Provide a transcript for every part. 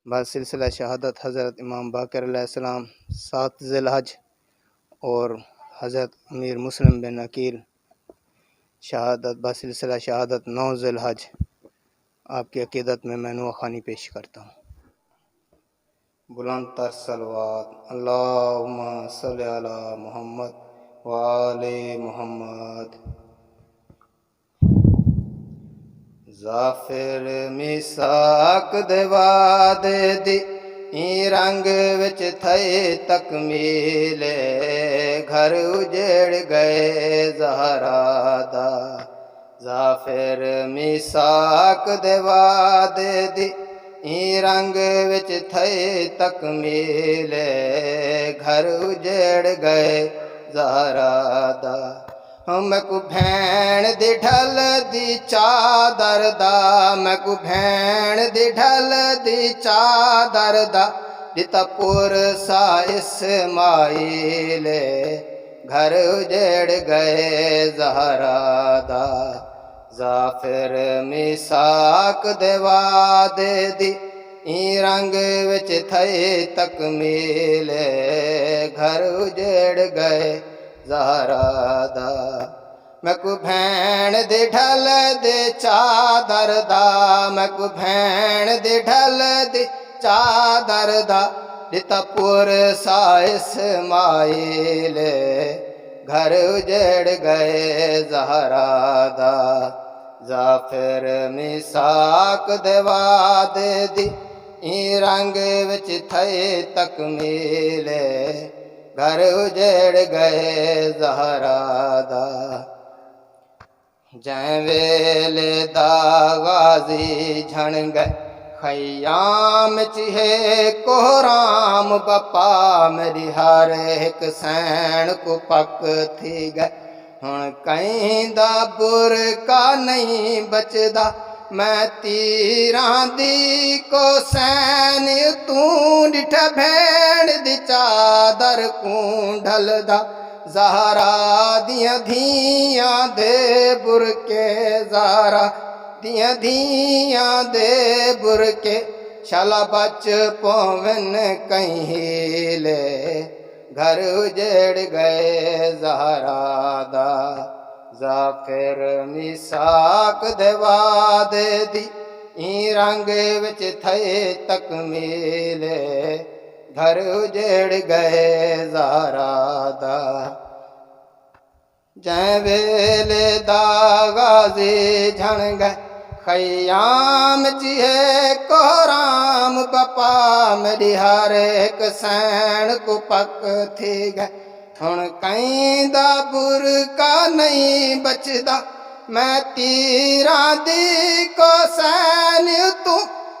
बाद सिलसिला शहादत हज़रत इमाम बाकर अलैहिस्सलाम 7 ज़िलहज और हज़रत अमीर मुस्लिम बिन अकील शहादत बसिलसिला शहादत 9 ज़िलहज आपकी अक़ीदत में मैं नुआ ख़ानी पेश करता हूँ। बुलंद तर सलवात अल्लाहुम्मा सल्लि अला मुहम्मद व आले मुहम्मद। ज़ाफ़िर मिसाक दे वादे दी रंग विच थई तकमीले घर उजड़ गए ज़हरा दा। ज़ाफ़िर मिसाक दे वादे दी रंग विच थई तकमीले घर उजड़ गए ज़हरा दा। मैं को भैन दी ढल दी चादर दा, मैं को भैन दी ढल दी चादर दा दिता पुर सा इस्माइले घर उजड़ गए ज़हरा दा। ज़ाफ़िर मिसाक दे वादे दी रंग विच थई तकमीले घर उजड़ गए ज़हरा दा। मैं को भैन दी ढल दी चादर दा, मैं को भैन दी ढल दी चादर दा दिता पुर सा इस्माइले घर उजड़ गए ज़हरा दा। ज़ाफ़िर मिसाक दे वादे दी रंग विच थई तकमीले घर उजड़ गए ज़हरा दा। जै वेले दा गाज़ी झण गए खयाम चिहे कोहराम बपा मेरी हर एक सैन को पक थी गए। हुण कहीं दा बुरका नहीं बचदा मैं तीरां दी को सैन तू डिठ भैन दी चादर कूं ढलदा। ज़हरा दियां धियां दे बुरके ज़हरा दियां धियां दे बुरके शाला बच पवन कहीं हीले घर उजड़ गए ज़हरा दा। ज़ाफ़िर मिसाक दे वादे दी रंग विच थई तकमीले घर उजड़ गए ज़हरा दा। जै वेले दा गाज़ी झण गए खयाम चिहे कोहराम बपा मेरी हर एक सैन को पक थी गए। हुण कहीं दा बुरका नहीं बचदा मैं तीरां दी को सैन तू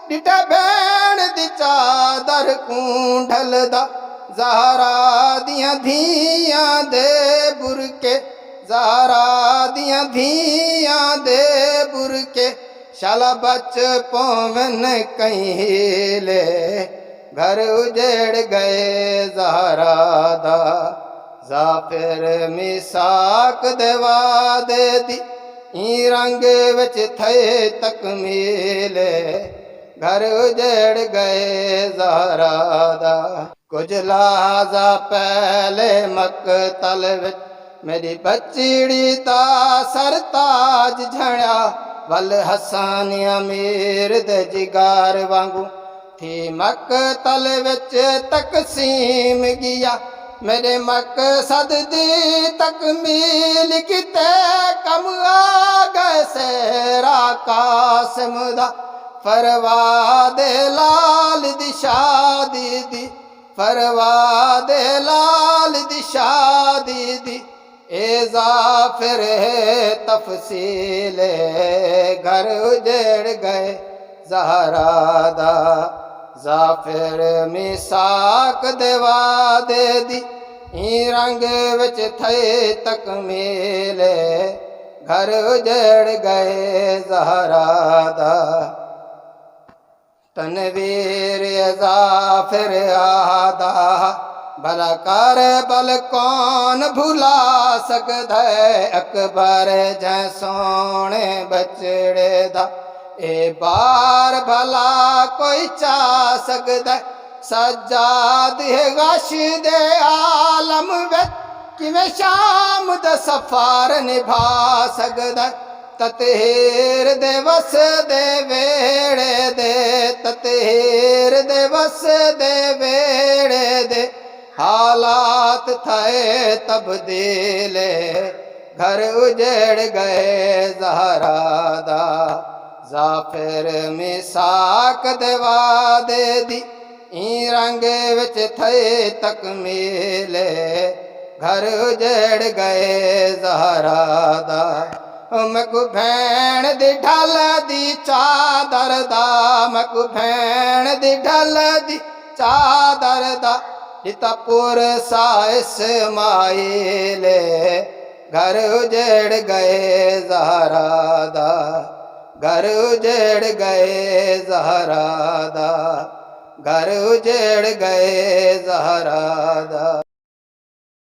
डिठा भैन दी चादर कूं ढलदा। ज़हरा दियां धियां दे बुरके ज़हरा दियां धियां दे बुरके शाला बच पवन कहीं हीले घर उजड़ गए ज़हरा दा। ज़ाफ़िर मिसाक दे वादे दी रंग विच थई तकमीले घर उजड़ गए ज़हरा दा। कुछ लहज़ा पहले मक़तल विच मेरी बचड़ी दा सरताज झणिया वल हसन अमीर दे जिगार वांगू थी मक़तल विच तक़सीम गिया। मेरे मकसद दी तकमील किते कम आ गए सेरा कासिम दा। फरवादे लाल दी शादी दी फरवादे लाल दी शादी दी ज़ाफ़िर तफसीले घर उजड़ गए ज़हरा दा। ज़ाफ़िर मिसाक दे वादे दी रंग विच थई तकमीले घर उजड़ गए ज़हरा दा। तनवीर ज़ाफ़िर आदा भला कर बल कौन भुला सकदा है अकबर जै सोने बचड़े दा। ए बार भला कोई चा सकदा सज्जाद है गश दे आलम विच किवें शाम दा सफर निभा सकदा ततहीर दे वस दे वेड़े दे ततहीर दे वस दे वेड़े दे हालात थे तब्दील घर उजड़ गए ज़हरा दा ज़ाफिर मिसाक दे वादे दी ई रंग विच थे तकमील घर उजड़ गए ज़हरा दा मकु भैण दी ढल दी चादर दा मकु भैण दी ढल दी चादर दा जिता पुर सा इस्माइल घर उजड़ गए ज़हरा दा घर उजड़ गए ज़हरा दा घर उजड़ गए ज़हरा दा।